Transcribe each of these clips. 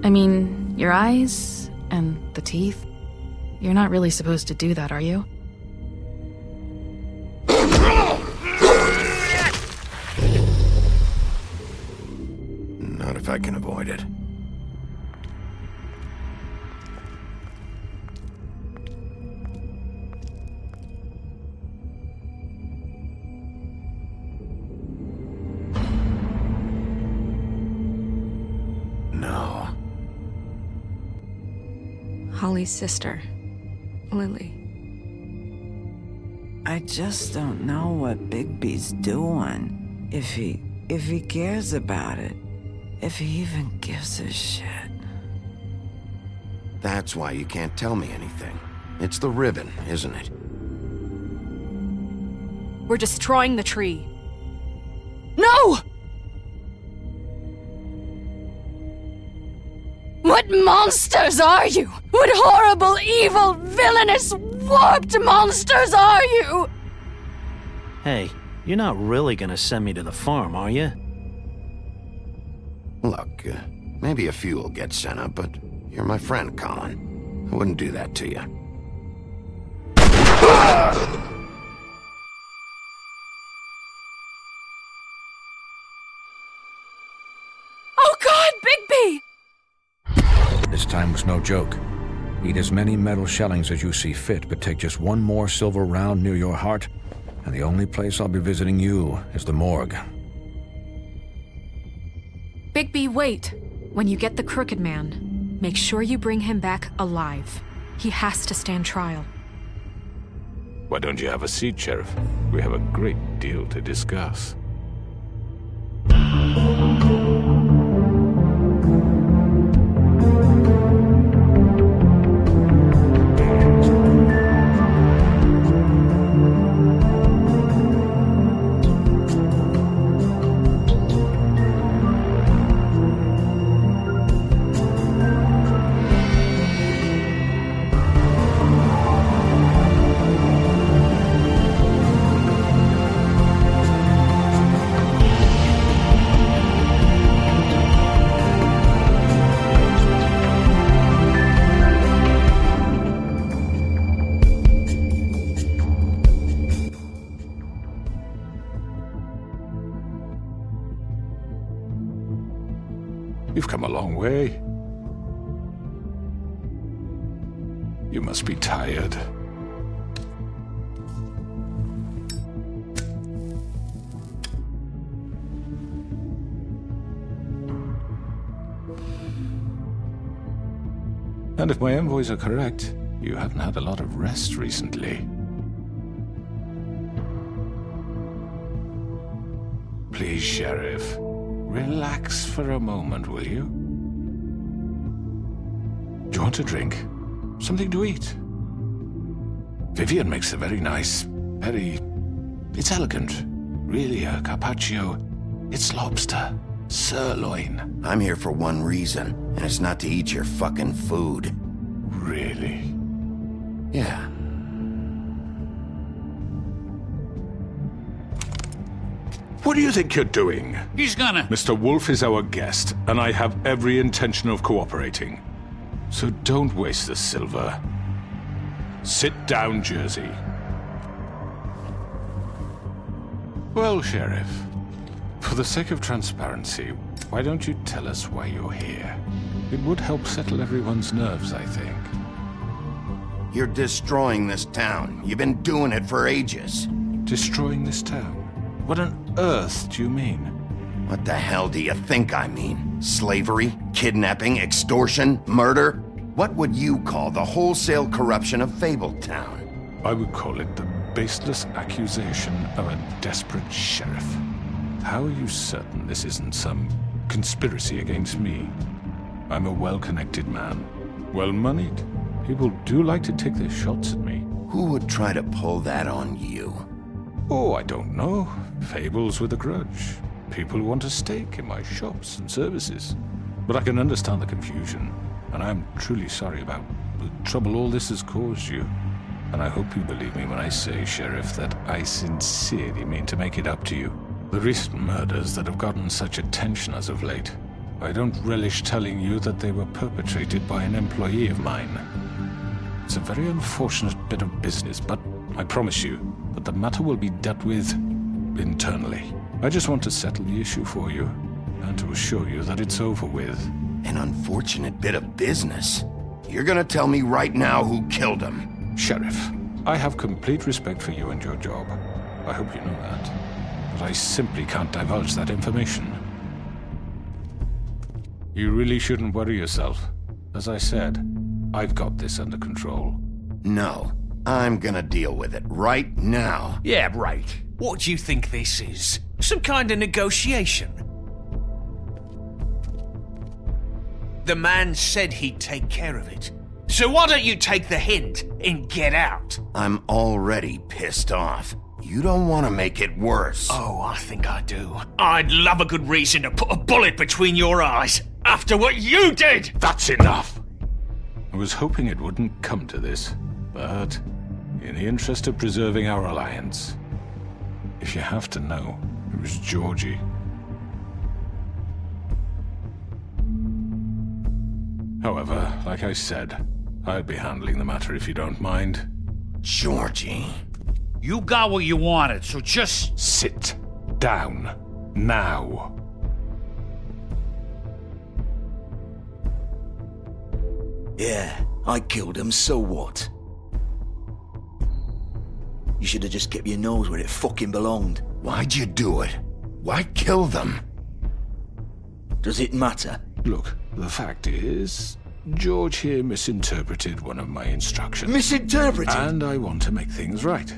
I mean, your eyes and the teeth. You're not really supposed to do that, are you? Not if I can avoid it. No. Holly's sister, Lily. I just don't know what Bigby's doing. If he cares about it. If he even gives a shit. That's why you can't tell me anything. It's the ribbon, isn't it? We're destroying the tree. No! What monsters are you? What horrible, evil, villainous, warped monsters are you? Hey, you're not really gonna send me to the farm, are you? Look, maybe a few will get sent up, but you're my friend, Colin. I wouldn't do that to you. Oh God, Bigby! This time was no joke. Eat as many metal shellings as you see fit, but take just one more silver round near your heart, and the only place I'll be visiting you is the morgue. Bigby, wait. When you get the Crooked Man, make sure you bring him back alive. He has to stand trial. Why don't you have a seat, Sheriff? We have a great deal to discuss. You've come a long way. You must be tired. And if my envoys are correct, you haven't had a lot of rest recently. Please, Sheriff. Relax for a moment, will you? Do you want a drink? Something to eat? Vivian makes a very nice, it's elegant. Really, a carpaccio. It's lobster. Sirloin. I'm here for one reason, and it's not to eat your fucking food. Really? Yeah. What do you think you're doing? He's gonna... Mr. Wolf is our guest, and I have every intention of cooperating. So don't waste the silver. Sit down, Jersey. Well, Sheriff, for the sake of transparency, why don't you tell us why you're here? It would help settle everyone's nerves, I think. You're destroying this town. You've been doing it for ages. Destroying this town? What on earth do you mean? What the hell do you think I mean? Slavery? Kidnapping? Extortion? Murder? What would you call the wholesale corruption of Fabletown? I would call it the baseless accusation of a desperate sheriff. How are you certain this isn't some conspiracy against me? I'm a well-connected man, well-moneyed. People do like to take their shots at me. Who would try to pull that on you? Oh, I don't know. Fables with a grudge. People who want a stake in my shops and services. But I can understand the confusion, and I'm truly sorry about the trouble all this has caused you. And I hope you believe me when I say, Sheriff, that I sincerely mean to make it up to you. The recent murders that have gotten such attention as of late, I don't relish telling you that they were perpetrated by an employee of mine. It's a very unfortunate bit of business, but I promise you that the matter will be dealt with internally. I just want to settle the issue for you, and to assure you that it's over with. An unfortunate bit of business? You're gonna tell me right now who killed him? Sheriff, I have complete respect for you and your job. I hope you know that. But I simply can't divulge that information. You really shouldn't worry yourself. As I said, I've got this under control. No, I'm gonna deal with it right now. Yeah, right. What do you think this is? Some kind of negotiation? The man said he'd take care of it. So why don't you take the hint and get out? I'm already pissed off. You don't want to make it worse. Oh, I think I do. I'd love a good reason to put a bullet between your eyes after what you did! That's enough! I was hoping it wouldn't come to this, but in the interest of preserving our alliance, if you have to know, it was Georgie. However, like I said, I'll be handling the matter if you don't mind. Georgie. You got what you wanted, so just... Sit down. Now. Yeah, I killed him, so what? You should have just kept your nose where it fucking belonged. Why'd you do it? Why kill them? Does it matter? Look, the fact is, George here misinterpreted one of my instructions. Misinterpreted? And I want to make things right.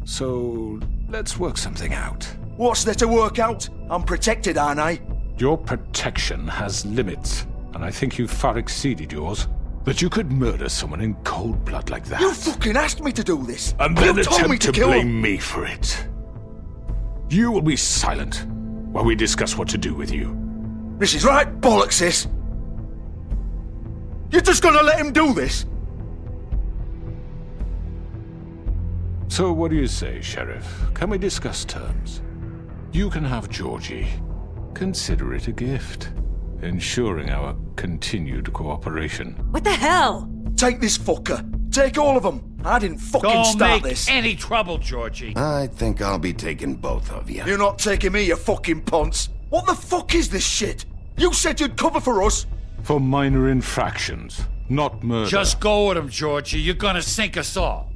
So, let's work something out. What's there to work out? I'm protected, aren't I? Your protection has limits, and I think you've far exceeded yours. That you could murder someone in cold blood like that. You fucking asked me to do this! And then you told me attempt to kill blame me for it. You will be silent while we discuss what to do with you. This is right bollocks, sis! You're just gonna let him do this? So what do you say, Sheriff? Can we discuss terms? You can have Georgie. Consider it a gift, ensuring our continued cooperation. What the hell? Take this fucker. Take all of them. I didn't fucking Don't start make this. any trouble, Georgie. I think I'll be taking both of you. You're not taking me, you fucking ponce. What the fuck is this shit? You said you'd cover for us. For minor infractions, not murder. Just go with him, Georgie. You're gonna sink us all.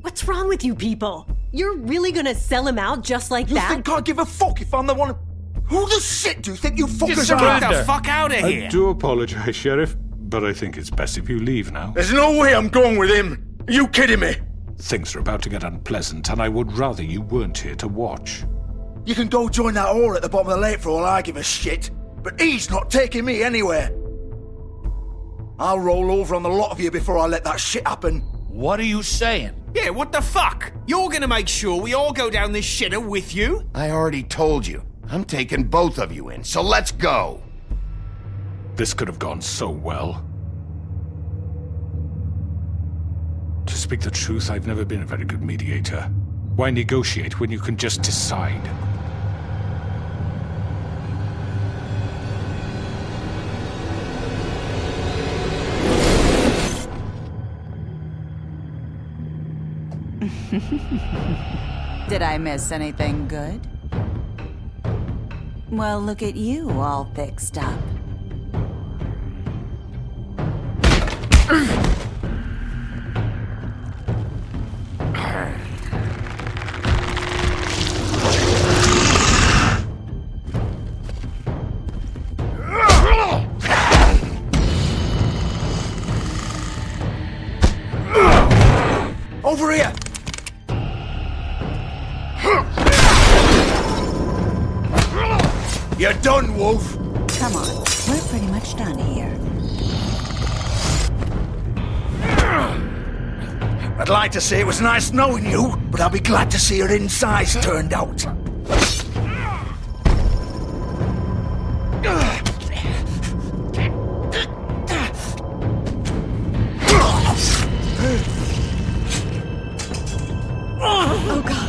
What's wrong with you people? You're really gonna sell him out just like You that? think I give a fuck if I'm the one? Who the shit do you think you fuckers surrender. are? Get the fuck out of here! I do apologize, Sheriff, but I think it's best if you leave now. There's no way I'm going with him. Are you kidding me? Things are about to get unpleasant, and I would rather you weren't here to watch. You can go join that whore at the bottom of the lake for all I give a shit. But he's not taking me anywhere. I'll roll over on the lot of you before I let that shit happen. What are you saying? Yeah, what the fuck? You're gonna make sure we all go down this shitter with you? I already told you. I'm taking both of you in, so let's go. This could have gone so well. To speak the truth, I've never been a very good mediator. Why negotiate when you can just decide? Did I miss anything good? Well, look at you, all fixed up. Over here! You're done, Wolf! Come on, we're pretty much done here. I'd like to say it was nice knowing you, but I'll be glad to see your insides turned out. Oh, God.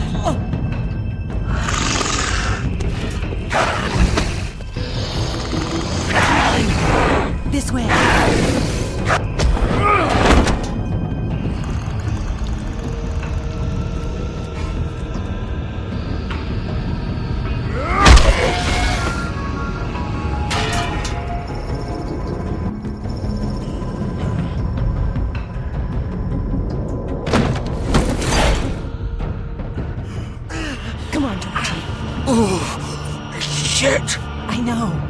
Oh, shit! I know.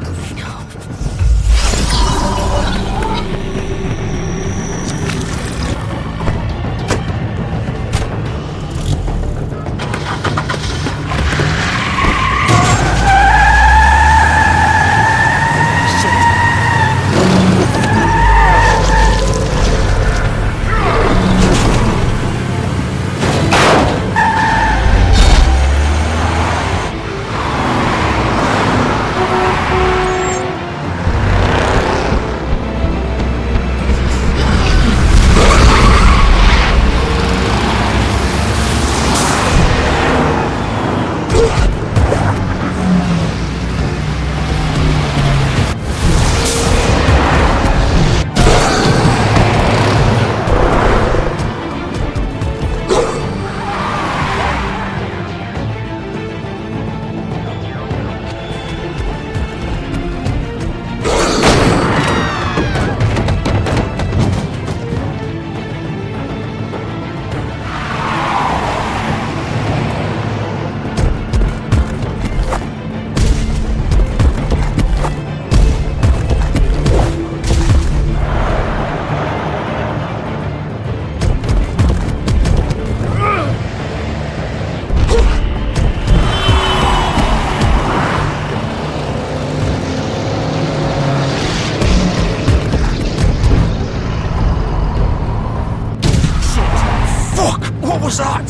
What was that?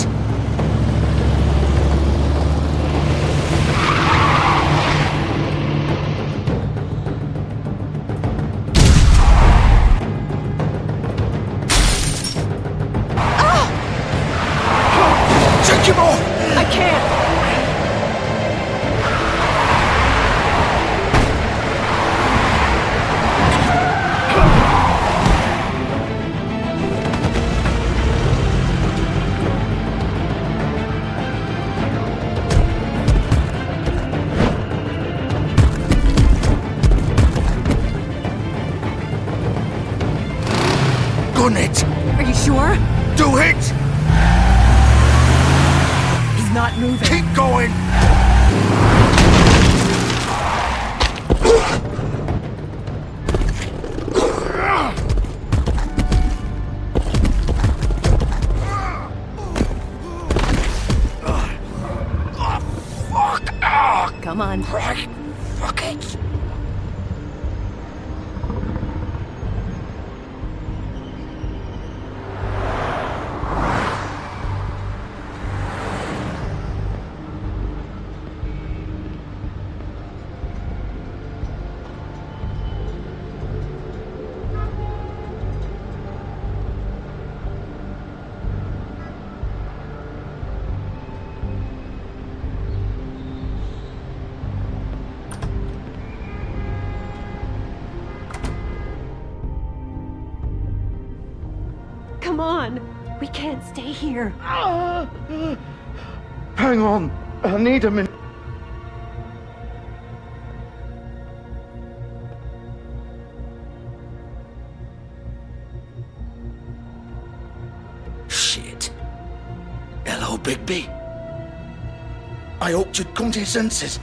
Take him off! I can't! Gun it! Are you sure? Do it! He's not moving. Keep going! Come on. Right. Fuck it. Come on. We can't stay here. Hang on. I need a minute. Shit. Hello, Bigby. I hoped you'd come to your senses.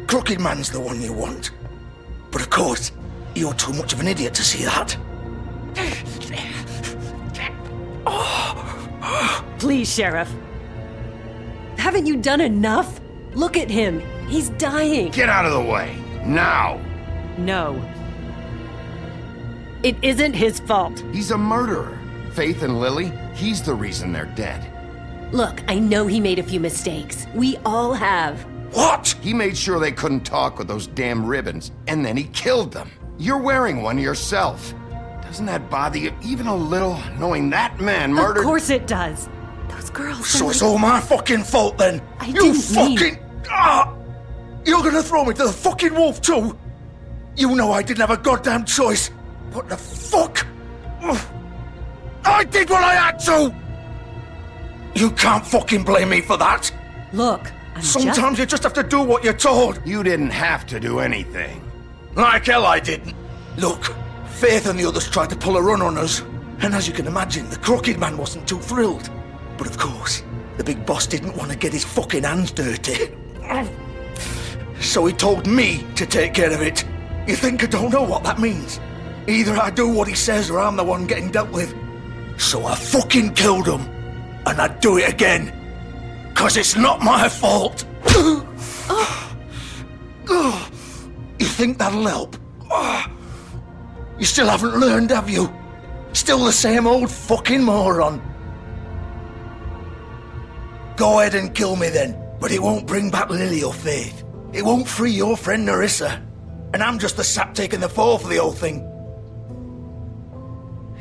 Crooked Man's the one you want. But of course, you're too much of an idiot to see that. Please, Sheriff. Haven't you done enough? Look at him. He's dying. Get out of the way. Now. No. It isn't his fault. He's a murderer. Faith and Lily, he's the reason they're dead. Look, I know he made a few mistakes. We all have. What? He made sure they couldn't talk with those damn ribbons, and then he killed them. You're wearing one yourself. Doesn't that bother you even a little, knowing that man murdered— Of course it does. Those girls— So it's all my fucking fault then? I didn't mean— You're gonna throw me to the fucking wolf too? You know I didn't have a goddamn choice. What the fuck? I did what I had to! You can't fucking blame me for that. Look, Sometimes you just have to do what you're told. You didn't have to do anything. Like hell I didn't. Look, Faith and the others tried to pull a run on us. And as you can imagine, the Crooked Man wasn't too thrilled. But of course, The big boss didn't want to get his fucking hands dirty. So he told me to take care of it. You think I don't know what that means? Either I do what he says or I'm the one getting dealt with. So I fucking killed him. And I'd do it again. 'Cause it's not my fault. You think that'll help? You still haven't learned, have you? Still the same old fucking moron. Go ahead and kill me then, but it won't bring back Lily or Faith. It won't free your friend Nerissa. And I'm just the sap taking the fall for the whole thing.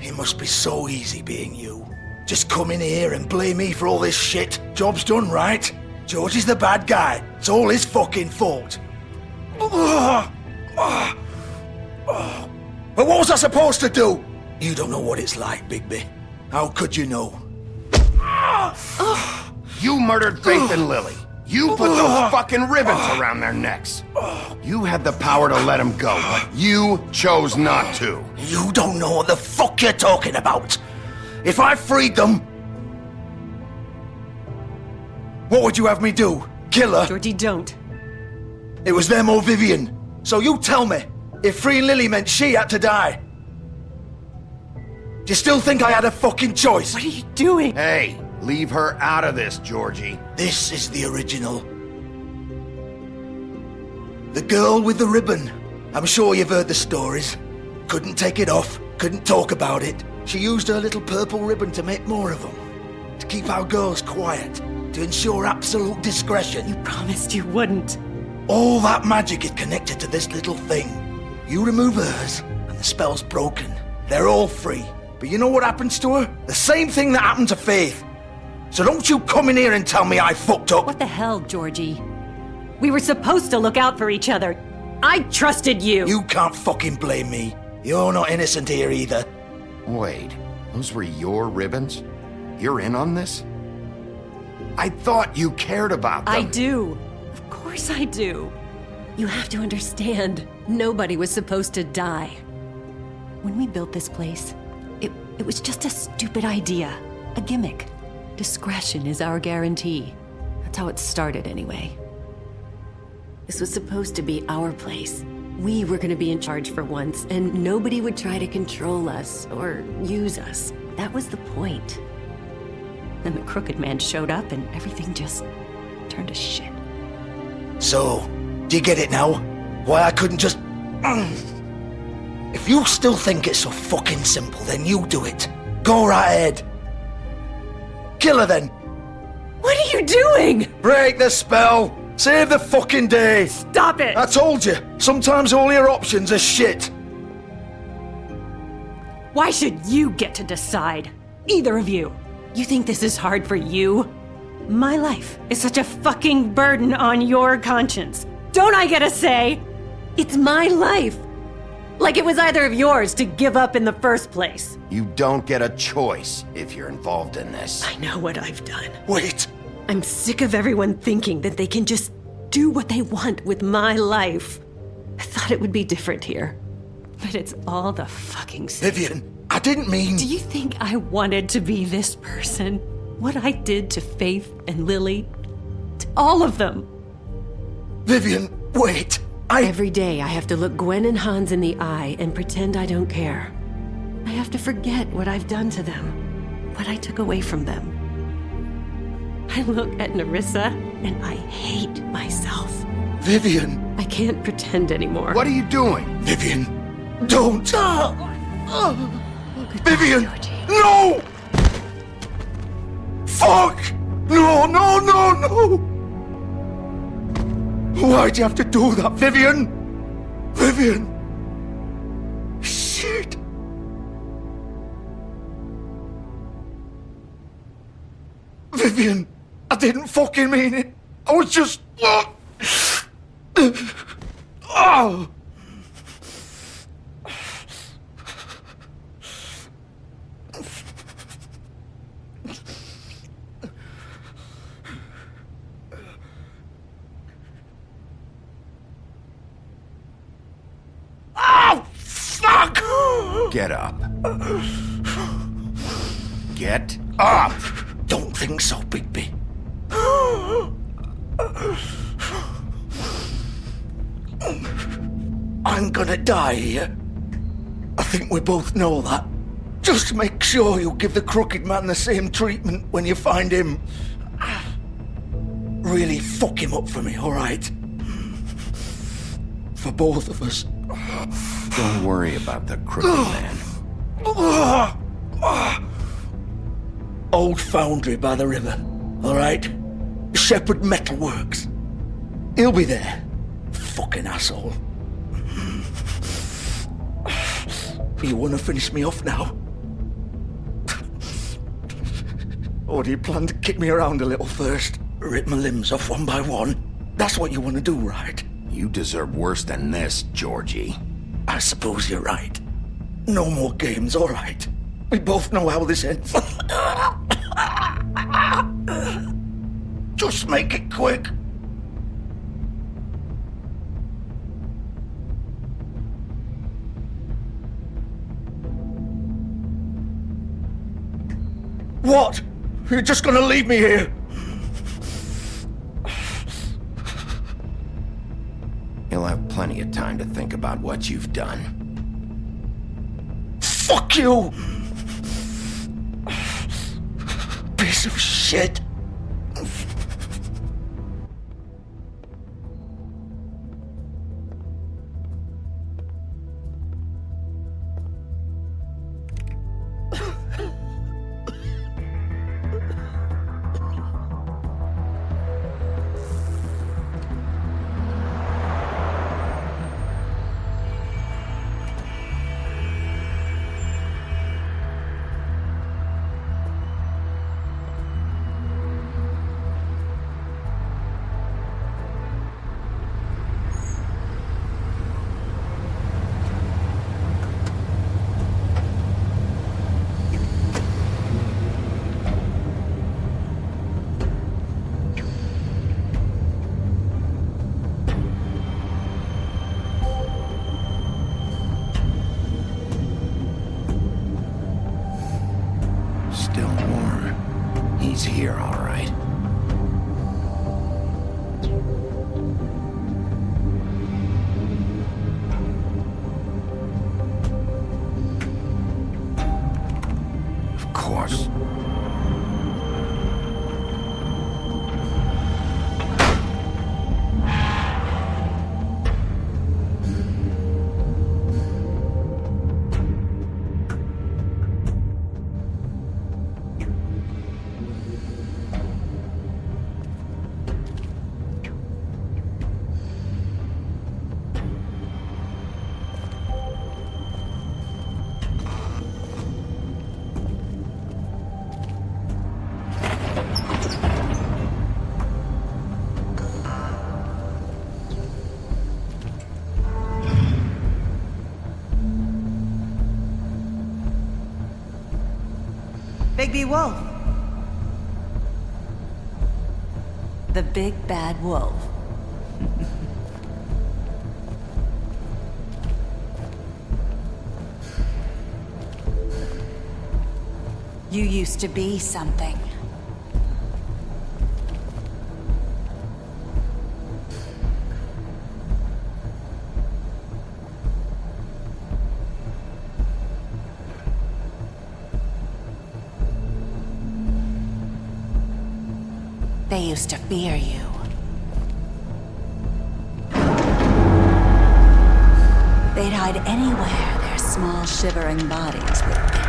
It must be so easy being you. Just come in here and blame me for all this shit. Job's done, right? George is the bad guy. It's all his fucking fault. But what was I supposed to do? You don't know what it's like, Bigby. How could you know? You murdered Faith and Lily. You put those fucking ribbons around their necks. You had the power to let them go, but you chose not to. You don't know what the fuck you're talking about. If I freed them... What would you have me do? Kill her? Georgie, don't. It was them or Vivian. So you tell me, if freeing Lily meant she had to die. Do you still think I had a fucking choice? What are you doing? Hey, leave her out of this, Georgie. This is the original. The girl with the ribbon. I'm sure you've heard the stories. Couldn't take it off, couldn't talk about it. She used her little purple ribbon to make more of them. To keep our girls quiet. To ensure absolute discretion. You promised you wouldn't. All that magic is connected to this little thing. You remove hers, and the spell's broken. They're all free. But you know what happens to her? The same thing that happened to Faith. So don't you come in here and tell me I fucked up. What the hell, Georgie? We were supposed to look out for each other. I trusted you. You can't fucking blame me. You're not innocent here either. Wait, those were your ribbons? You're in on this? I thought you cared about them. I do. Of course I do. You have to understand, nobody was supposed to die. When we built this place, it was just a stupid idea. A gimmick. Discretion is our guarantee. That's how it started anyway. This was supposed to be our place. We were gonna be in charge for once, and nobody would try to control us or use us. That was the point. Then the Crooked Man showed up and everything just turned to shit. So, do you get it now? Why I couldn't just... If you still think it's so fucking simple, then you do it. Go right ahead. Kill her then. What are you doing? Break the spell. Save the fucking day. Stop it. I told you. Sometimes all your options are shit. Why should you get to decide? Either of you. You think this is hard for you? My life is such a fucking burden on your conscience. Don't I get a say? It's my life. Like it was either of yours to give up in the first place. You don't get a choice if you're involved in this. I know what I've done. Wait. I'm sick of everyone thinking that they can just do what they want with my life. I thought it would be different here. But it's all the fucking same. Vivian, I didn't mean... Do you think I wanted to be this person? What I did to Faith and Lily? To all of them? Vivian, wait. Every day I have to look Gwen and Hans in the eye and pretend I don't care. I have to forget what I've done to them. What I took away from them. I look at Nerissa and I hate myself. Vivian. I can't pretend anymore. What are you doing? Vivian, don't. Vivian, Georgie. no! Fuck! No, no, no, no! Why'd you have to do that, Vivian? Vivian! Shit! Vivian, I didn't fucking mean it. I was just... Oh! Fuck! Get up. Get up! Don't think so, Bigby. I'm gonna die here. I think we both know that. Just make sure you give the Crooked Man the same treatment when you find him. Really fuck him up for me, alright? For both of us. Don't worry about the Crooked Man. Old foundry by the river, alright? Shepherd Metalworks. He'll be there. Fucking asshole. You wanna finish me off now? Or do you plan to kick me around a little first? Rip my limbs off one by one? That's what you wanna do, right? You deserve worse than this, Georgie. I suppose you're right. No more games, alright. We both know how this ends. Just make it quick. What? You're just gonna leave me here? You'll have plenty of time to think about what you've done. Fuck you! Piece of shit. Still warm. He's here, all right. Of course. Bigby Wolf. The big bad wolf. You used to be something. They used to fear you. They'd hide anywhere their small, shivering bodies would fit.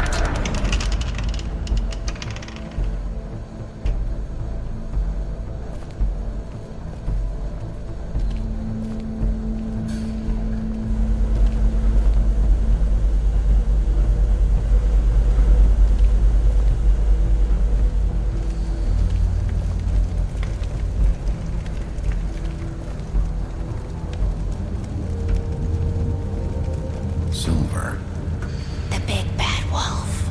Silver. The big bad wolf.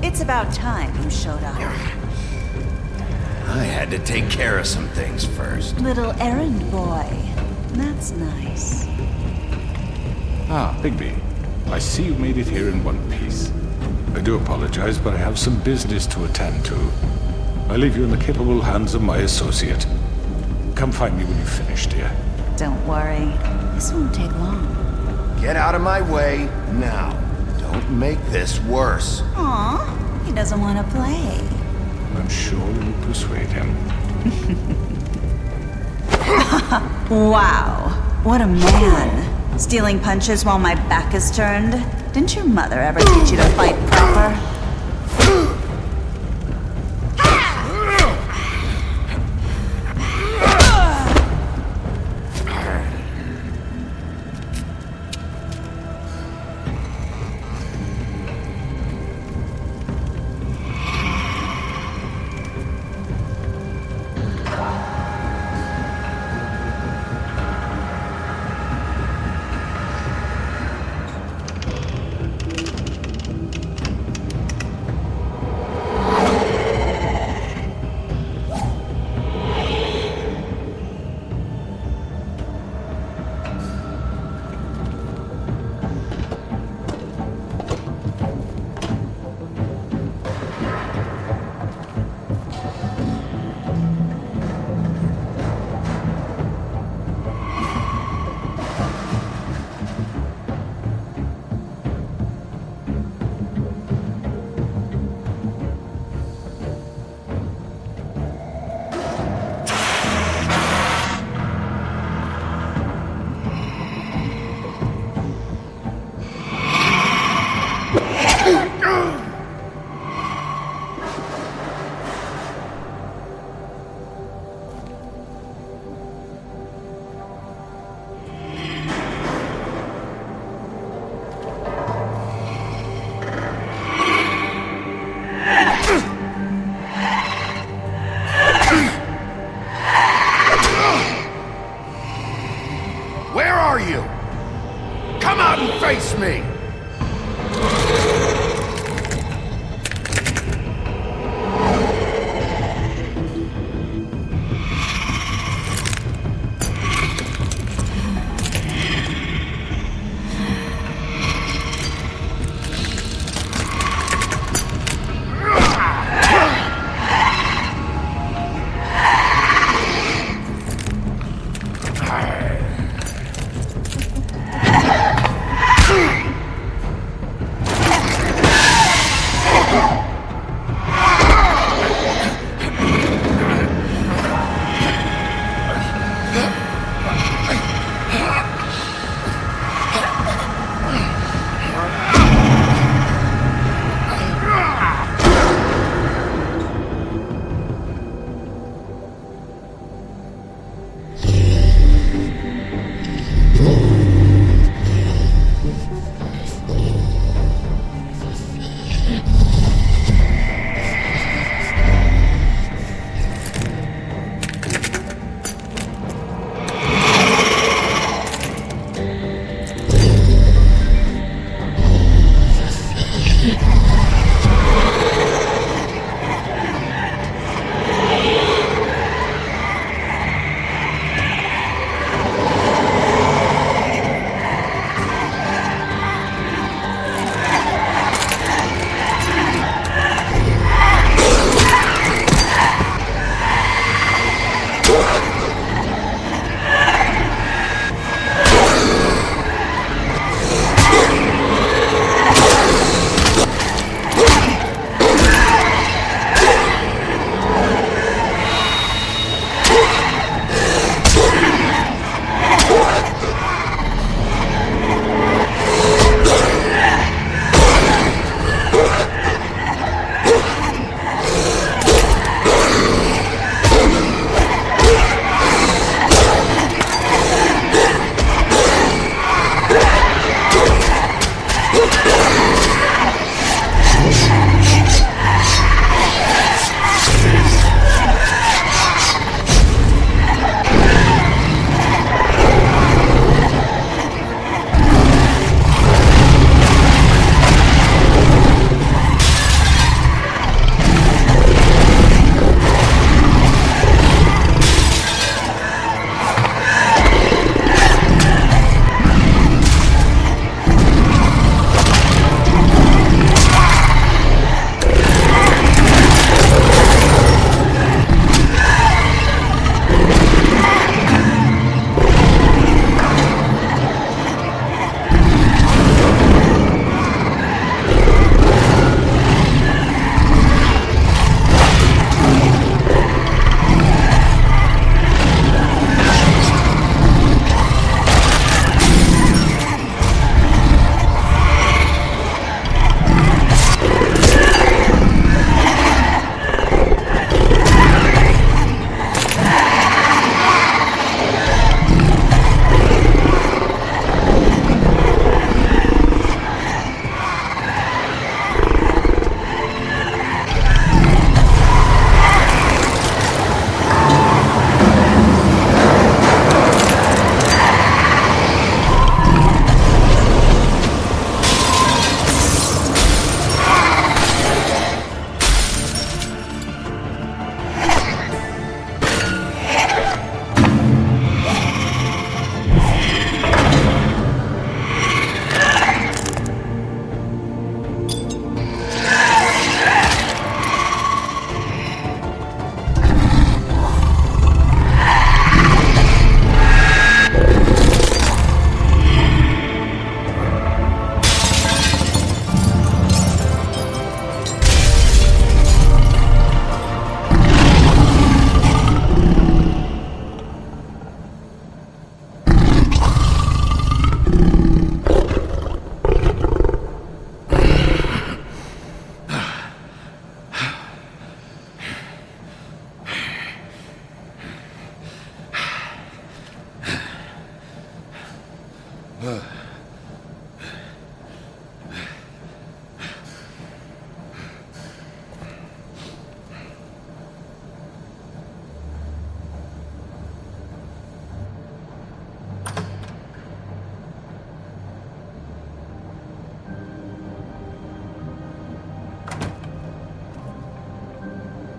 It's about time you showed up. I had to take care of some things first. Little errand boy. That's nice. Ah, Bigby. I see you made it here in one piece. I do apologize, but I have some business to attend to. I leave you in the capable hands of my associate. Come find me when you've finished, dear. Don't worry. This won't take long. Get out of my way now. Don't make this worse. Aw, he doesn't want to play. I'm sure you'll persuade him. Wow, what a man. Stealing punches while my back is turned? Didn't your mother ever teach you to fight proper?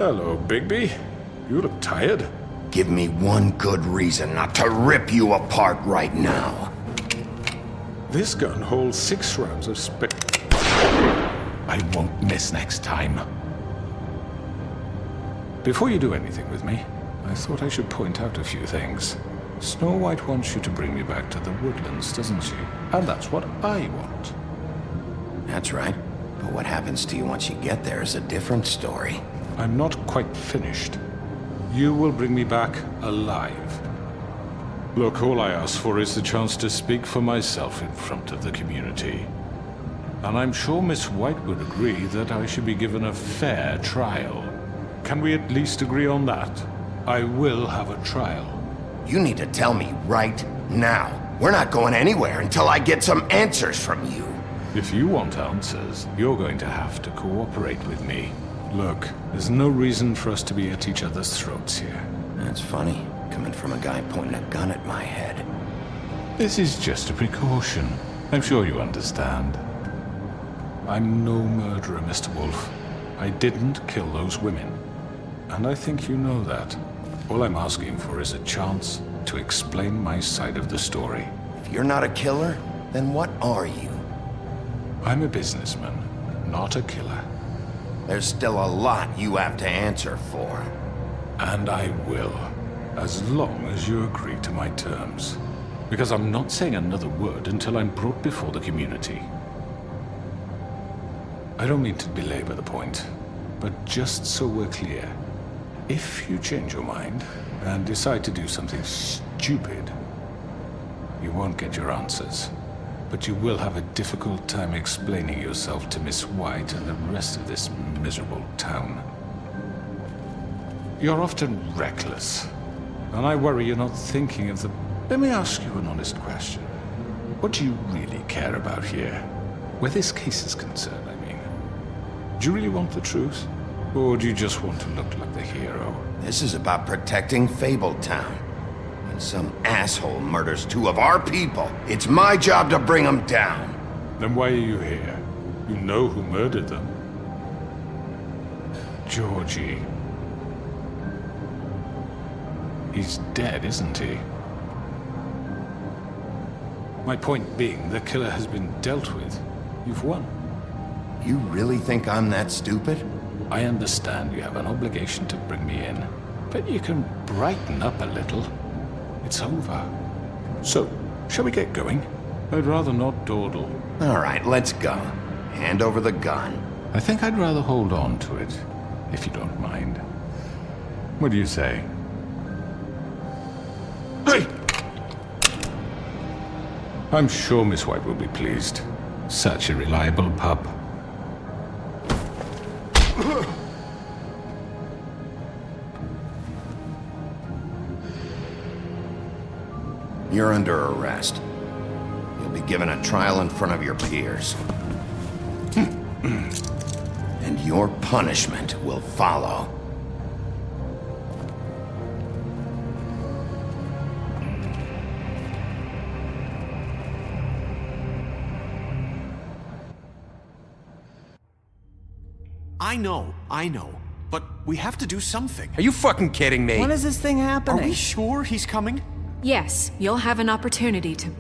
Hello, Bigby. You look tired. Give me one good reason not to rip you apart right now. This gun holds 6 rounds of I won't miss next time. Before you do anything with me, I thought I should point out a few things. Snow White wants you to bring me back to the woodlands, doesn't she? And that's what I want. That's right. But what happens to you once you get there is a different story. I'm not quite finished. You will bring me back alive. Look, all I ask for is the chance to speak for myself in front of the community. And I'm sure Miss White would agree that I should be given a fair trial. Can we at least agree on that? I will have a trial. You need to tell me right now. We're not going anywhere until I get some answers from you. If you want answers, you're going to have to cooperate with me. Look, there's no reason for us to be at each other's throats here. That's funny, coming from a guy pointing a gun at my head. This is just a precaution. I'm sure you understand. I'm no murderer, Mr. Wolf. I didn't kill those women. And I think you know that. All I'm asking for is a chance to explain my side of the story. If you're not a killer, then what are you? I'm a businessman, not a killer. There's still a lot you have to answer for. And I will, as long as you agree to my terms. Because I'm not saying another word until I'm brought before the community. I don't mean to belabor the point, but just so we're clear, if you change your mind and decide to do something stupid, you won't get your answers. But you will have a difficult time explaining yourself to Miss White and the rest of this miserable town. You're often reckless, and I worry you're not thinking of the... Let me ask you an honest question. What do you really care about here? Where this case is concerned, I mean. Do you really want the truth? Or do you just want to look like the hero? This is about protecting Fabletown. When some asshole murders 2 of our people, it's my job to bring them down. Then why are you here? You know who murdered them. Georgie. He's dead, isn't he? My point being, the killer has been dealt with. You've won. You really think I'm that stupid? I understand you have an obligation to bring me in, but you can brighten up a little. It's over. So, shall we get going? I'd rather not dawdle. All right, let's go. Hand over the gun. I think I'd rather hold on to it, if you don't mind. What do you say? Hey! I'm sure Miss White will be pleased. Such a reliable pup. You're under arrest. You'll be given a trial in front of your peers. And your punishment will follow. I know. But we have to do something. Are you fucking kidding me? When is this thing happening? Are we sure he's coming? Yes, you'll have an opportunity to...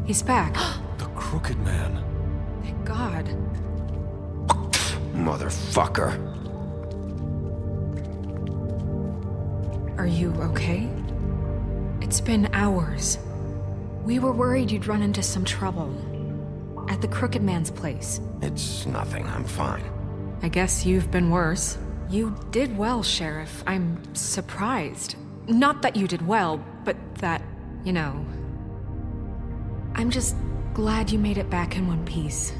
He's back. The Crooked Man. Thank God. Motherfucker. Are you okay? It's been hours. We were worried you'd run into some trouble. At the Crooked Man's place. It's nothing, I'm fine. I guess you've been worse. You did well, Sheriff. I'm surprised. Not that you did well, but that, you know... I'm just glad you made it back in one piece.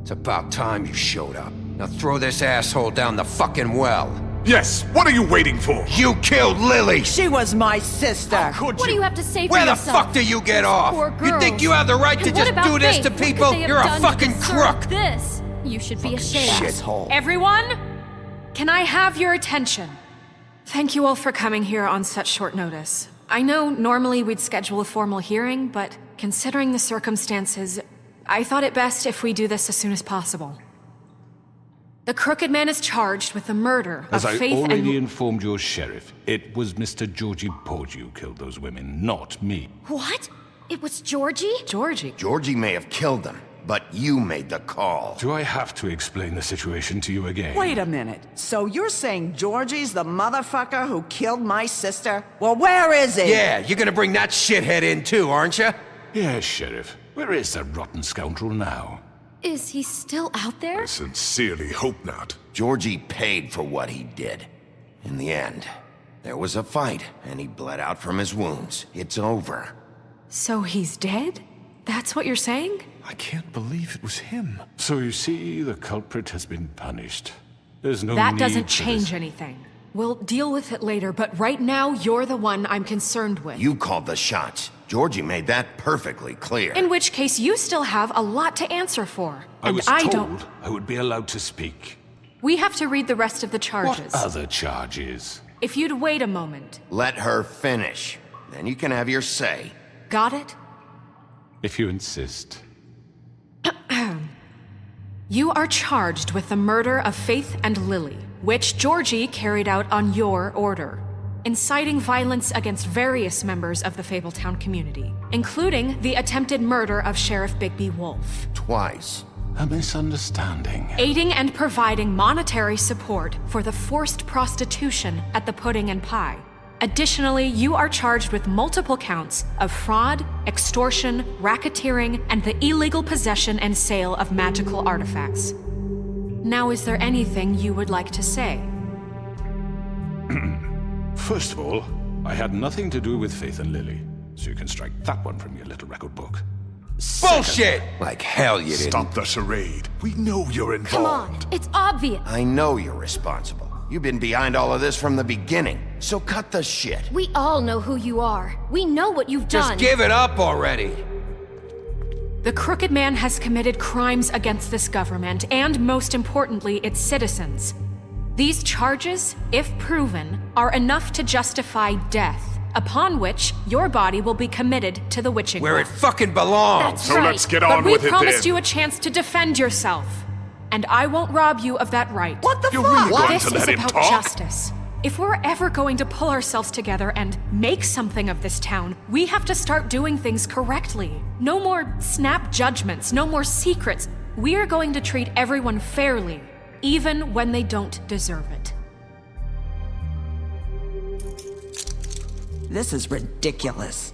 It's about time you showed up. Now throw this asshole down the fucking well. Yes, what are you waiting for? You killed Lily! She was my sister! How could What do you have to say for Where the yourself? fuck do you get off? Poor You think girls. you have the right to And just what about do this Faith? to What could people? they have You're a done to fucking deserve crook! This. You should be ashamed. Shithole. Everyone, can I have your attention? Thank you all for coming here on such short notice. I know normally we'd schedule a formal hearing, but considering the circumstances, I thought it best if we do this as soon as possible. The Crooked Man is charged with the murder As of I Faith already and... informed your sheriff, it was Mr. Georgie Porgy who killed those women, not me. What? It was Georgie? Georgie? Georgie may have killed them, but you made the call. Do I have to explain the situation to you again? Wait a minute. So you're saying Georgie's the motherfucker who killed my sister? Well, where is he? Yeah, you're gonna bring that shithead in too, aren't you? Yes, Sheriff. Where is that rotten scoundrel now? Is he still out there? I sincerely hope not. Georgie paid for what he did. In the end, there was a fight, and he bled out from his wounds. It's over. So he's dead? That's what you're saying? I can't believe it was him. So you see, the culprit has been punished. There's no That need doesn't for change this. anything. We'll deal with it later, but right now, you're the one I'm concerned with. You called the shots. Georgie made that perfectly clear. In which case, you still have a lot to answer for. I And was I told don't... I would be allowed to speak. We have to read the rest of the charges. What other charges? If you'd wait a moment. Let her finish. Then you can have your say. Got it? If you insist. You are charged with the murder of Faith and Lily, which Georgie carried out on your order, inciting violence against various members of the Fabletown community, including the attempted murder of Sheriff Bigby Wolf. Twice. A misunderstanding. Aiding and providing monetary support for the forced prostitution at the Pudding and Pie. Additionally, you are charged with multiple counts of fraud, extortion, racketeering, and the illegal possession and sale of magical artifacts. Now, is there anything you would like to say? First of all, I had nothing to do with Faith and Lily, so you can strike that one from your little record book. Bullshit! Like hell you didn't. Stop the charade. We know you're involved. Come on, it's obvious. I know you're responsible. You've been behind all of this from the beginning, so cut the shit. We all know who you are. We know what you've done. Just give it up already. The Crooked Man has committed crimes against this government and, most importantly, its citizens. These charges, if proven, are enough to justify death, upon which your body will be committed to the witching Where well. it fucking belongs. That's So right. let's get on But with we it promised then. you a chance to defend yourself, and I won't rob you of that right. What the You're fuck? really going This to is let him about talk? justice. If we're ever going to pull ourselves together and make something of this town, we have to start doing things correctly. No more snap judgments, no more secrets. We are going to treat everyone fairly, even when they don't deserve it. This is ridiculous.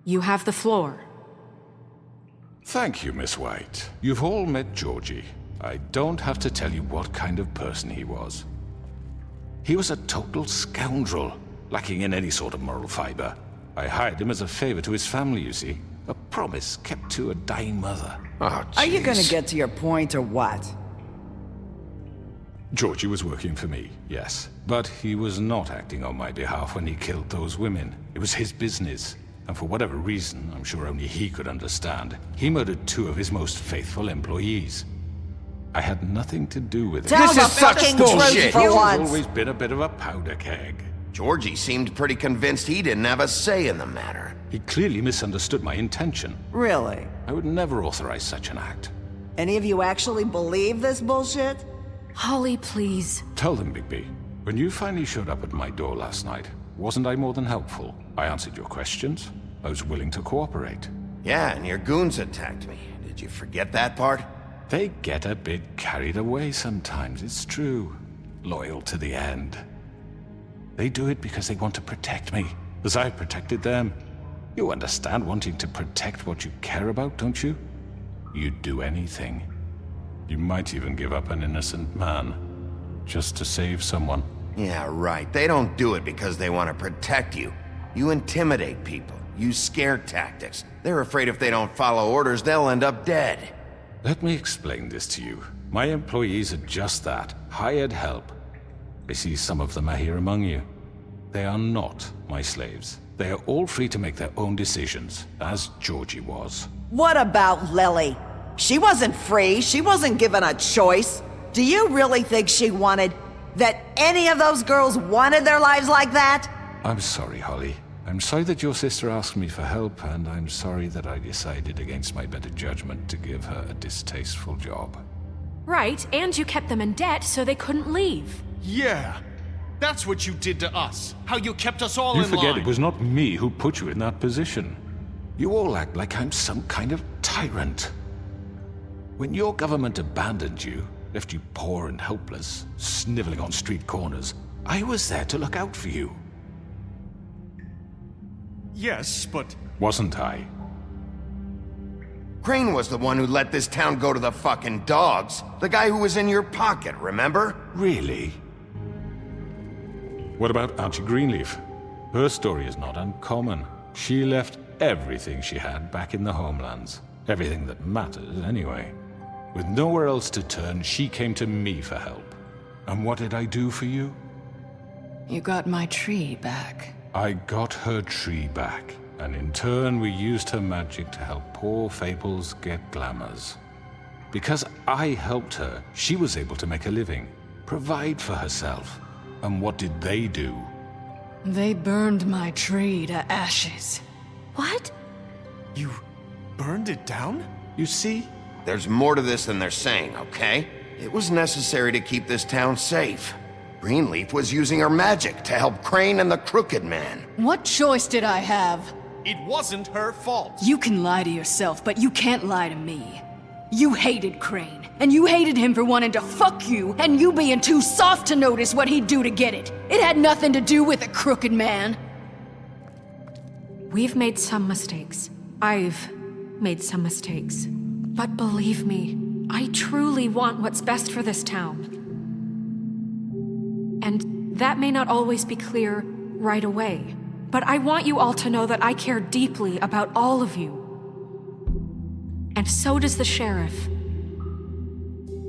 You have the floor. Thank you, Miss White. You've all met Georgie. I don't have to tell you what kind of person he was. He was a total scoundrel, lacking in any sort of moral fiber. I hired him as a favor to his family, you see. A promise kept to a dying mother. Oh, Are you gonna jeez. get to your point or what? Georgie was working for me, yes. But he was not acting on my behalf when he killed those women. It was his business. And for whatever reason, I'm sure only he could understand, he murdered 2 of his most faithful employees. I had nothing to do with it. Tell This the is such fucking bullshit. truth for He's once. always been a bit of a powder keg. Georgie seemed pretty convinced he didn't have a say in the matter. He clearly misunderstood my intention. Really? I would never authorize such an act. Any of you actually believe this bullshit? Holly, please. Tell them, Bigby, when you finally showed up at my door last night, wasn't I more than helpful? I answered your questions. I was willing to cooperate. Yeah, and your goons attacked me. Did you forget that part? They get a bit carried away sometimes, it's true. Loyal to the end. They do it because they want to protect me, as I protected them. You understand wanting to protect what you care about, don't you? You'd do anything. You might even give up an innocent man, just to save someone. Yeah, right. They don't do it because they want to protect you. You intimidate people, use scare tactics. They're afraid if they don't follow orders, they'll end up dead. Let me explain this to you. My employees are just that, hired help. I see some of them are here among you. They are not my slaves. They are all free to make their own decisions, as Georgie was. What about Lily? She wasn't free. She wasn't given a choice. Do you really think she wanted... that any of those girls wanted their lives like that? I'm sorry, Holly. I'm sorry that your sister asked me for help, and I'm sorry that I decided against my better judgment to give her a distasteful job. Right, and you kept them in debt so they couldn't leave. Yeah, that's what you did to us. How you kept us all You in forget line. it was not me who put you in that position. You all act like I'm some kind of tyrant. When your government abandoned you, left you poor and helpless, sniveling on street corners, I was there to look out for you. Yes, but... Wasn't I? Crane was the one who let this town go to the fucking dogs. The guy who was in your pocket, remember? Really? What about Auntie Greenleaf? Her story is not uncommon. She left everything she had back in the homelands. Everything that matters, anyway. With nowhere else to turn, she came to me for help. And what did I do for you? You got my tree back. I got her tree back. And in turn, we used her magic to help poor Fables get glamours. Because I helped her, she was able to make a living, provide for herself. And what did they do? They burned my tree to ashes. What? You burned it down? You see? There's more to this than they're saying, okay? It was necessary to keep this town safe. Greenleaf was using her magic to help Crane and the Crooked Man. What choice did I have? It wasn't her fault. You can lie to yourself, but you can't lie to me. You hated Crane, and you hated him for wanting to fuck you, and you being too soft to notice what he'd do to get it. It had nothing to do with the Crooked Man. We've made some mistakes. I've made some mistakes. But believe me, I truly want what's best for this town. And that may not always be clear right away. But I want you all to know that I care deeply about all of you. And so does the sheriff.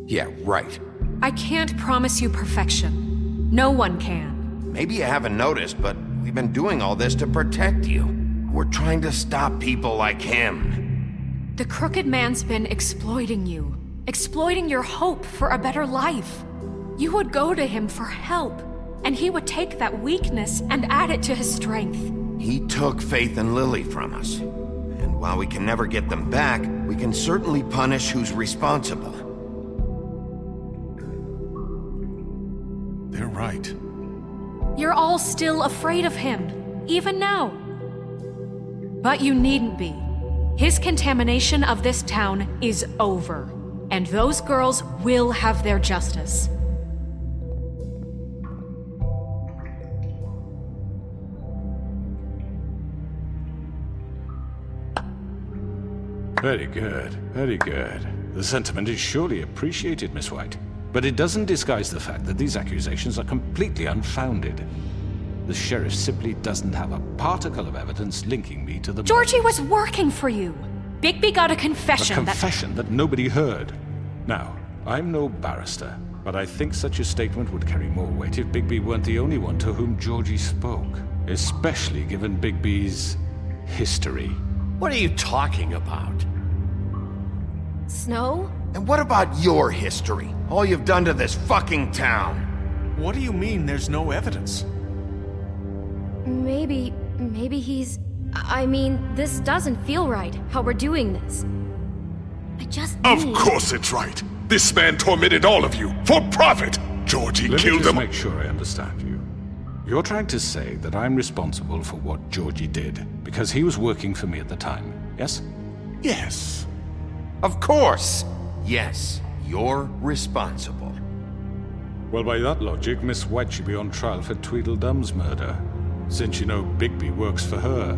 Yeah, right. I can't promise you perfection. No one can. Maybe you haven't noticed, but we've been doing all this to protect you. We're trying to stop people like him. The Crooked Man's been exploiting you. Exploiting your hope for a better life. You would go to him for help, and he would take that weakness and add it to his strength. He took Faith and Lily from us. And while we can never get them back, we can certainly punish who's responsible. They're right. You're all still afraid of him, even now. But you needn't be. His contamination of this town is over, and those girls will have their justice. Very good, very good. The sentiment is surely appreciated, Miss White. But it doesn't disguise the fact that these accusations are completely unfounded. The sheriff simply doesn't have a particle of evidence linking me to the... Georgie was working for you. Bigby got a confession. A confession that nobody heard. Now, I'm no barrister, but I think such a statement would carry more weight if Bigby weren't the only one to whom Georgie spoke. Especially given Bigby's history. What are you talking about? Snow? And what about your history? All you've done to this fucking town? What do you mean there's no evidence? Maybe he's... I mean, this doesn't feel right, how we're doing this. I just Of course it's right. This man tormented all of you, for profit! Georgie Let killed me just them. make sure I understand you. You're trying to say that I'm responsible for what Georgie did, because he was working for me at the time, yes? Yes. Of course! Yes, you're responsible. Well, by that logic, Miss White should be on trial for Tweedledum's murder, since you know Bigby works for her.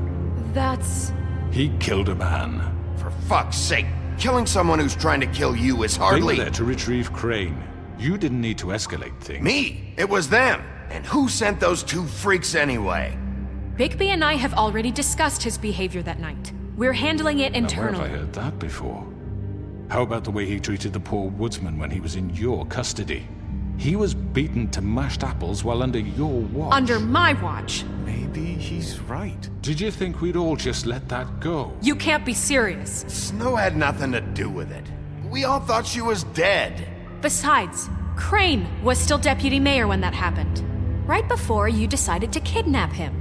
That's... He killed a man. For fuck's sake, killing someone who's trying to kill you is They hardly... were there to retrieve Crane. You didn't need to escalate things. Me? It was them. And who sent those two freaks anyway? Bigby and I have already discussed his behavior that night. We're handling it Now, where internally. have I heard that before? How about the way he treated the poor woodsman when he was in your custody? He was beaten to mashed apples while under your watch. Under my watch. Maybe he's right. Did you think we'd all just let that go? You can't be serious. Snow had nothing to do with it. We all thought she was dead. Besides, Crane was still deputy mayor when that happened. Right before you decided to kidnap him.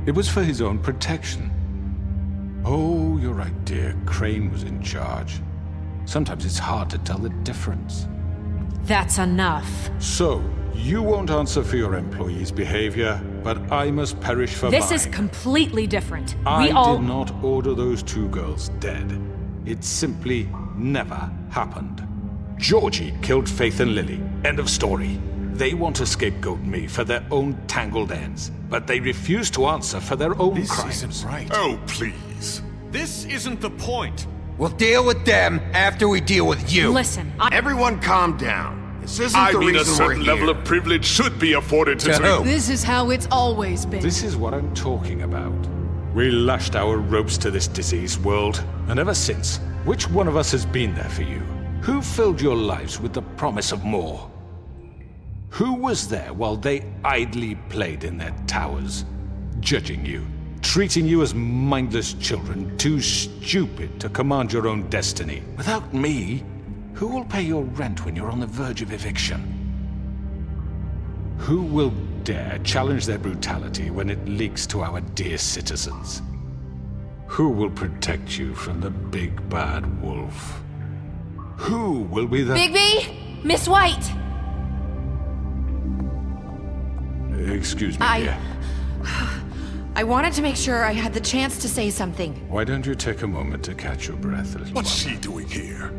It was for his own protection. Oh, you're right, dear. Crane was in charge. Sometimes it's hard to tell the difference. That's enough. So, you won't answer for your employees' behavior, but I must perish for This mine. is completely different. I We all... did not order those 2 girls dead. It simply never happened. Georgie killed Faith and Lily. End of story. They want to scapegoat me for their own tangled ends, but they refuse to answer for their own crimes. This isn't right. Oh, please. This isn't the point. We'll deal with them after we deal with you. Listen, Everyone calm down. This isn't I the mean, a reason we're certain here. level of privilege should be afforded to... This is how it's always been. This is what I'm talking about. We lashed our ropes to this diseased world, and ever since, which one of us has been there for you? Who filled your lives with the promise of more? Who was there while they idly played in their towers, judging you, treating you as mindless children, too stupid to command your own destiny? Without me, who will pay your rent when you're on the verge of eviction? Who will dare challenge their brutality when it leaks to our dear citizens? Who will protect you from the big bad wolf? Who will be the... Bigby? Miss White! Excuse me, dear. I wanted to make sure I had the chance to say something. Why don't you take a moment to catch your breath a little What's while? she doing here?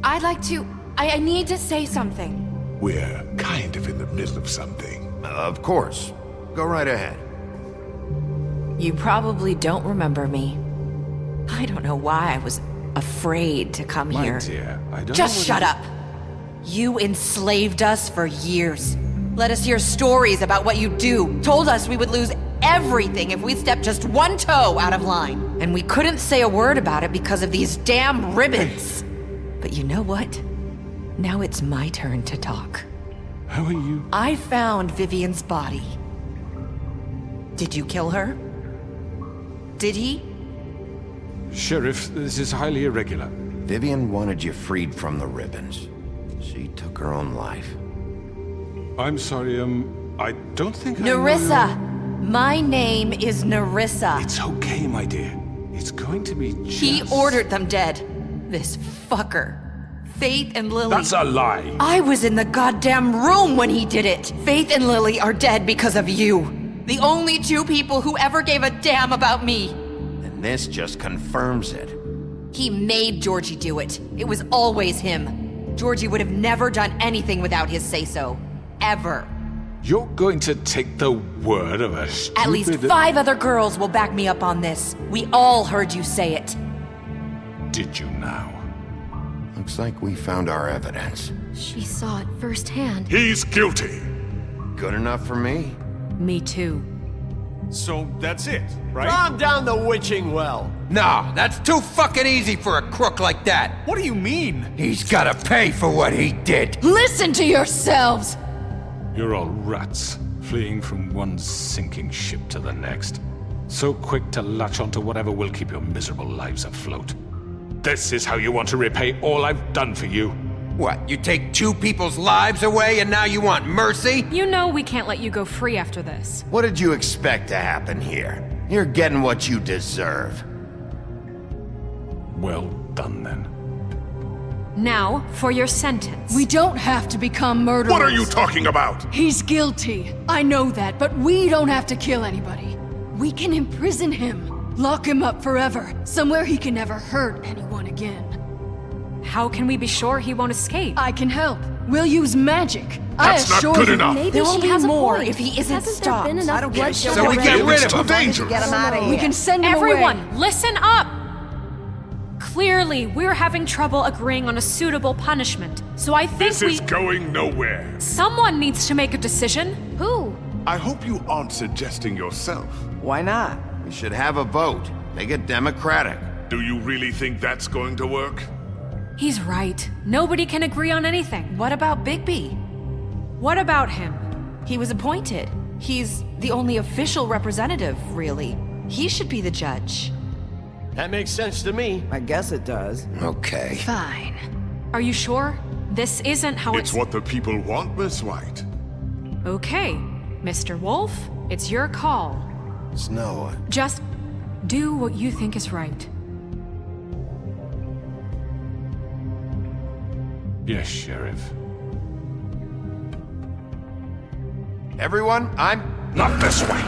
I'd like to... I need to say something. We're kind of in the middle of something. Of course. Go right ahead. You probably don't remember me. I don't know why I was afraid to come My here. dear, I don't Just know shut up. You enslaved us for years. Let us hear stories about what you do. Told us we would lose everything if we stepped just one toe out of line. And we couldn't say a word about it because of these damn ribbons. But you know what? Now it's my turn to talk. How are you? I found Vivian's body. Did you kill her? Did he? Sheriff, this is highly irregular. Vivian wanted you freed from the ribbons. She took her own life. I'm sorry, I don't think I know Nerissa! My name is Nerissa. It's okay, my dear. It's going to be just... He ordered them dead. This fucker. Faith and Lily. That's a lie. I was in the goddamn room when he did it. Faith and Lily are dead because of you. The only 2 people who ever gave a damn about me. And this just confirms it. He made Georgie do it. It was always him. Georgie would have never done anything without his say-so. Ever. You're going to take the word of a stupid... At least 5 other girls will back me up on this. We all heard you say it. Did you now? Looks like we found our evidence. She saw it firsthand. He's guilty. Good enough for me? Me too. So that's it, right? Calm down the witching well. No, that's too fucking easy for a crook like that. What do you mean? He's gotta pay for what he did. Listen to yourselves! You're all rats, fleeing from one sinking ship to the next. So quick to latch onto whatever will keep your miserable lives afloat. This is how you want to repay all I've done for you? What, you take 2 people's lives away and now you want mercy? You know we can't let you go free after this. What did you expect to happen here? You're getting what you deserve. Well done, then. Now, for your sentence. We don't have to become murderers. What are you talking about? He's guilty. I know that, but we don't have to kill anybody. We can imprison him. Lock him up forever. Somewhere he can never hurt anyone again. How can we be sure he won't escape? I can help. We'll use magic. That's I not assure good you. enough. Maybe there will be more if he isn't stopped. Been enough I don't get it. bloodshed So we get already. rid of It's too him. dangerous. Get him out of here. We can send him Everyone, away. listen up! Clearly, we're having trouble agreeing on a suitable punishment. So I think This is going nowhere. Someone needs to make a decision. Who? I hope you aren't suggesting yourself. Why not? We should have a vote. Make it democratic. Do you really think that's going to work? He's right. Nobody can agree on anything. What about Bigby? What about him? He was appointed. He's the only official representative, really. He should be the judge. That makes sense to me. I guess it does. Okay. Fine. Are you sure? This isn't how It's what the people want, Miss White. Okay. Mr. Wolf, It's your call. Snow, Just do what you think is right. Yes, Sheriff. everyone, I'm... Not this way!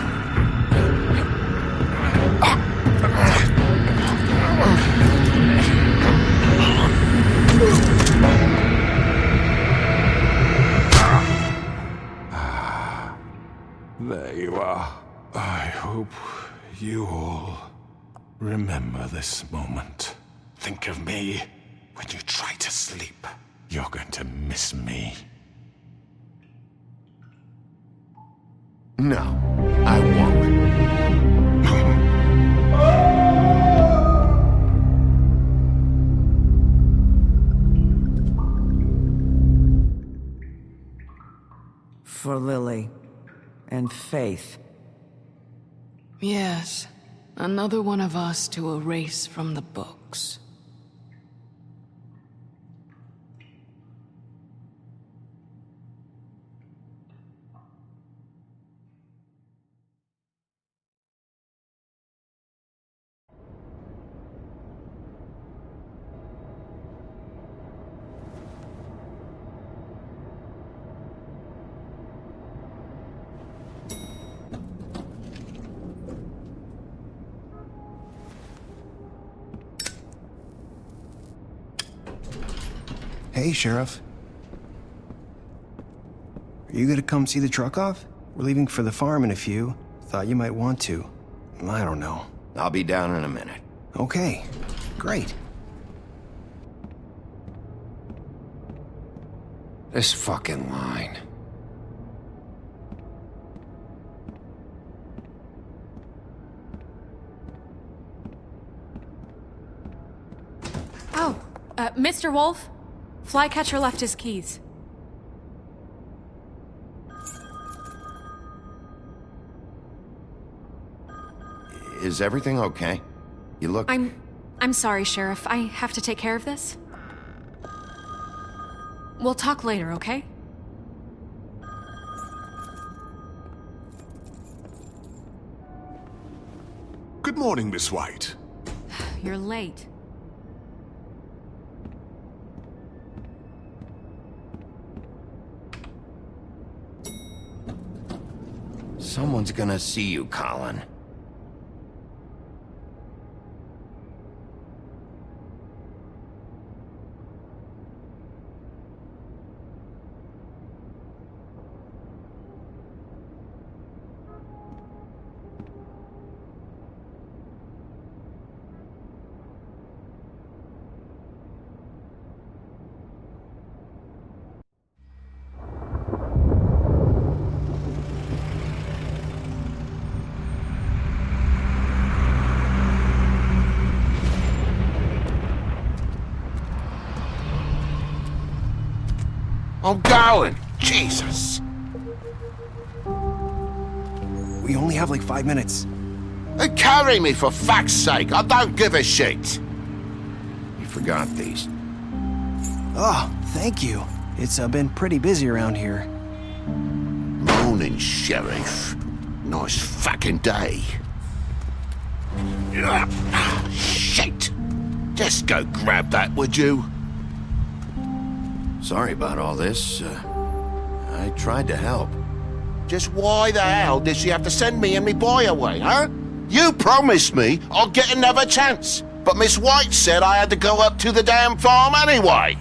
There you are. I hope you all remember this moment. Think of me when you try to sleep. You're going to miss me. No, I won't. For Lily and Faith. Yes, another one of us to erase from the books. Hey, Sheriff. Are you gonna come see the truck off? We're leaving for the farm in a few. Thought you might want to. I don't know. I'll be down in a minute. Okay, great. This fucking line. Oh, Mr. Wolf? Flycatcher left his keys. Is everything okay? You look... I'm sorry, Sheriff. I have to take care of this. We'll talk later, okay? Good morning, Miss White. You're late. Someone's gonna see you, Colin. I'm going! Jesus! We only have like 5 minutes. Carry me, for fuck's sake! I don't give a shit! You forgot these. Oh, thank you. It's been pretty busy around here. Morning, Sheriff. Nice fucking day. Shit! Just go grab that, would you? Sorry about all this. I tried to help. Just why the hell did she have to send me and me boy away, huh? You promised me I'd get another chance, but Miss White said I had to go up to the damn farm anyway.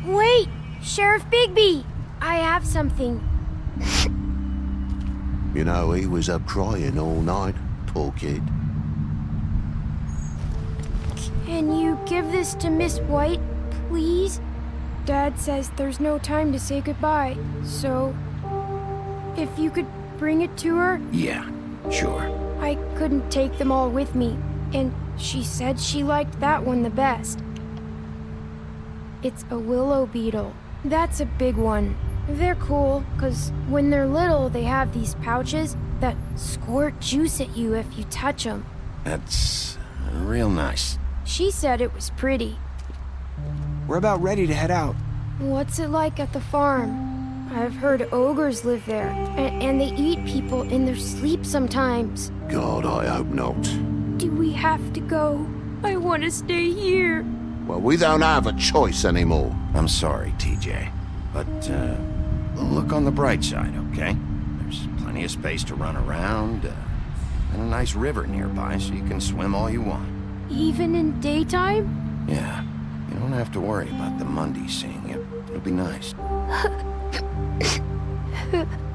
Wait, Sheriff Bigby! I have something. You know, he was up crying all night, poor kid. Can you give this to Miss White, please? Dad says there's no time to say goodbye, so if you could bring it to her? Yeah, sure. I couldn't take them all with me, and she said she liked that one the best. It's a willow beetle. That's a big one. They're cool, 'cause when they're little, they have these pouches that squirt juice at you if you touch them. That's real nice. She said it was pretty. We're about ready to head out. What's it like at the farm? I've heard ogres live there, and they eat people in their sleep sometimes. God, I hope not. Do we have to go? I want to stay here. Well, we don't have a choice anymore. I'm sorry, TJ. But, look on the bright side, okay? There's plenty of space to run around, and a nice river nearby, so you can swim all you want. Even in daytime? Yeah. You don't have to worry about the Mundies seeing you. It'll be nice.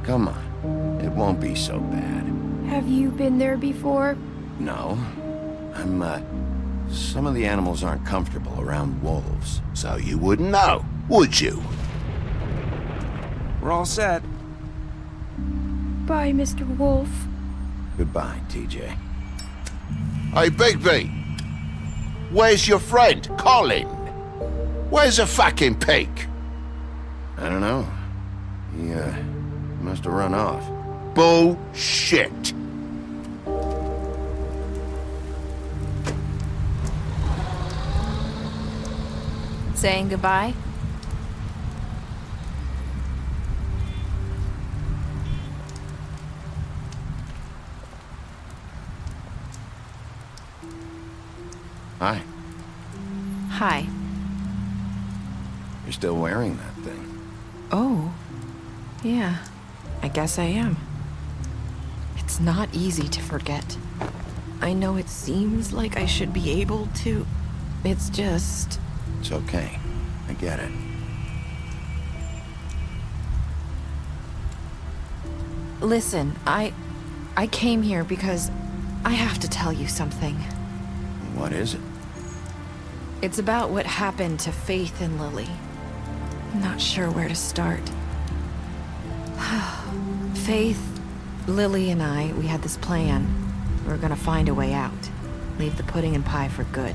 Come on. It won't be so bad. Have you been there before? No. Some of the animals aren't comfortable around wolves. So you wouldn't know, would you? We're all set. Bye, Mr. Wolf. Goodbye, TJ. Hey, Bigby! Where's your friend, Colin? Where's the fucking pig? I don't know. He, must have run off. Bullshit! Saying goodbye? Hi. Hi. You're still wearing that thing. Oh. Yeah. I guess I am. It's not easy to forget. I know it seems like I should be able to. It's just... It's okay. I get it. Listen, I came here because I have to tell you something. What is it? It's about what happened to Faith and Lily. I'm not sure where to start. Faith, Lily, and I, we had this plan. We were gonna find a way out. Leave the pudding and pie for good.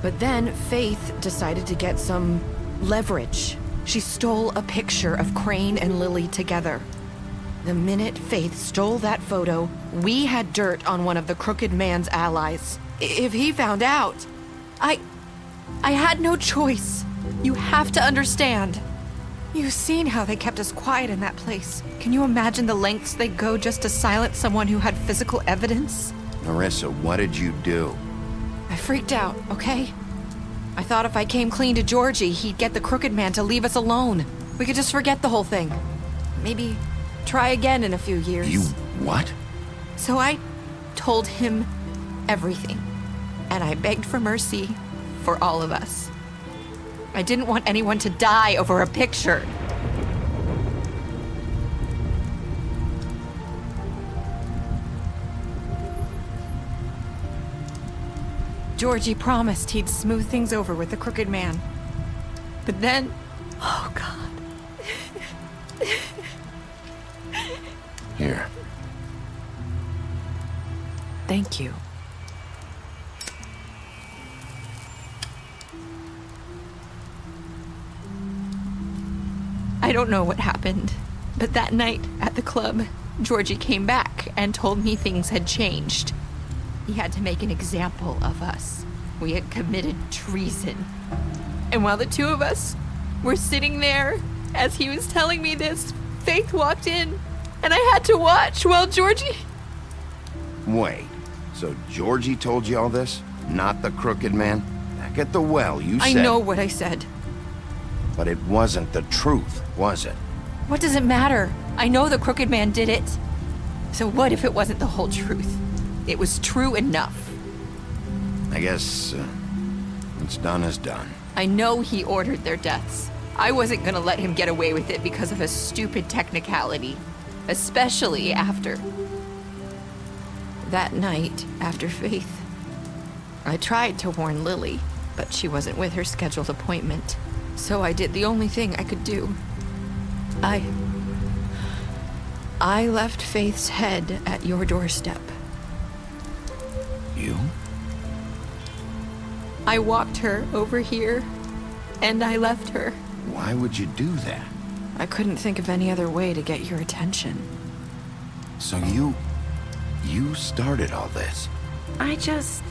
But then Faith decided to get some leverage. She stole a picture of Crane and Lily together. The minute Faith stole that photo, we had dirt on one of the Crooked Man's allies. If he found out, I had no choice. You have to understand. You've seen how they kept us quiet in that place. Can you imagine the lengths they go just to silence someone who had physical evidence? Nerissa, what did you do? I freaked out, okay? I thought if I came clean to Georgie, he'd get the Crooked Man to leave us alone. We could just forget the whole thing. Maybe try again in a few years. You what? So I told him everything. And I begged for mercy for all of us. I didn't want anyone to die over a picture. Georgie promised he'd smooth things over with the Crooked Man. But then... Oh, God. Here. Thank you. I don't know what happened, but that night at the club, Georgie came back and told me things had changed. He had to make an example of us. We had committed treason. And while the two of us were sitting there, as he was telling me this, Faith walked in, and I had to watch while Georgie... Wait, so Georgie told you all this? Not the Crooked Man? Back at the well, you said... I know what I said. But it wasn't the truth, was it? What does it matter? I know the Crooked Man did it. So what if it wasn't the whole truth? It was true enough. I guess, what's done is done. I know he ordered their deaths. I wasn't gonna let him get away with it because of a stupid technicality. Especially after... That night, after Faith, I tried to warn Lily, but she wasn't with her scheduled appointment. So I did the only thing I could do. I left Faith's head at your doorstep. You? I walked her over here, and I left her. Why would you do that? I couldn't think of any other way to get your attention. So you started all this? I just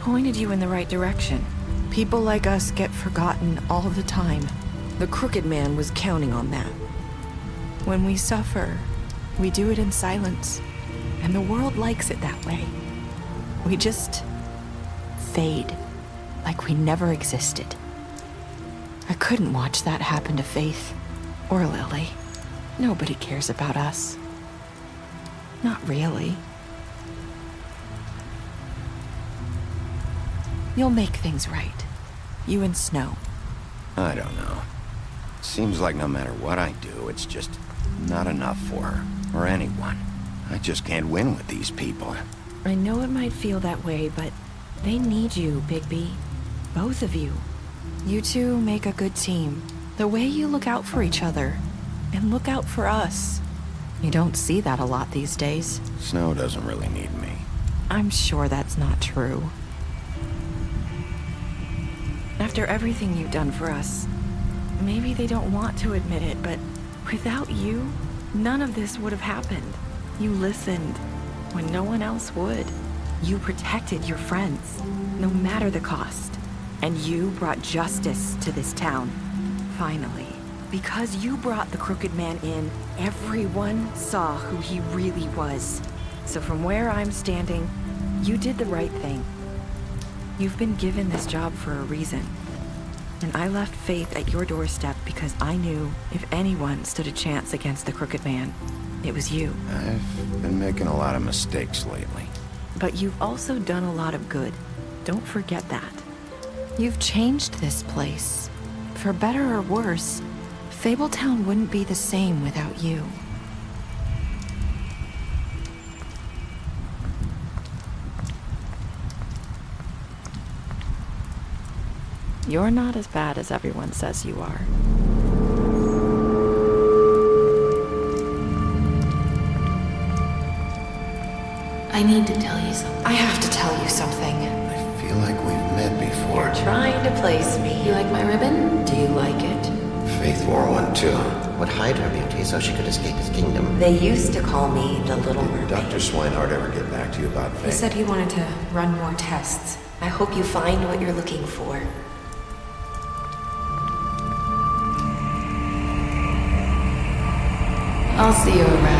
pointed you in the right direction. People like us get forgotten all the time. The Crooked Man was counting on that. When we suffer, we do it in silence. And the world likes it that way. We just fade, like we never existed. I couldn't watch that happen to Faith or Lily. Nobody cares about us. Not really. You'll make things right. You and Snow. I don't know. Seems like no matter what I do, it's just not enough for her, or anyone. I just can't win with these people. I know it might feel that way, but they need you, Bigby. Both of you. You two make a good team. The way you look out for each other, and look out for us. You don't see that a lot these days. Snow doesn't really need me. I'm sure that's not true. After everything you've done for us, maybe they don't want to admit it, but without you, none of this would have happened. You listened when no one else would. You protected your friends, no matter the cost. And you brought justice to this town. Finally. Because you brought the Crooked Man in, everyone saw who he really was. So from where I'm standing, you did the right thing. You've been given this job for a reason. And I left Faith at your doorstep because I knew if anyone stood a chance against the Crooked Man, it was you. I've been making a lot of mistakes lately. But you've also done a lot of good. Don't forget that. You've changed this place. For better or worse, Fabletown wouldn't be the same without you. You're not as bad as everyone says you are. I need to tell you something. I have to tell you something. I feel like we've met before. You're trying to place me. You like my ribbon? Do you like it? Faith wore one too. Would hide her beauty so she could escape his kingdom. They used to call me the Little Mermaid. Did Dr. Swinehart ever get back to you about Faith? He said he wanted to run more tests. I hope you find what you're looking for. I'll see you around.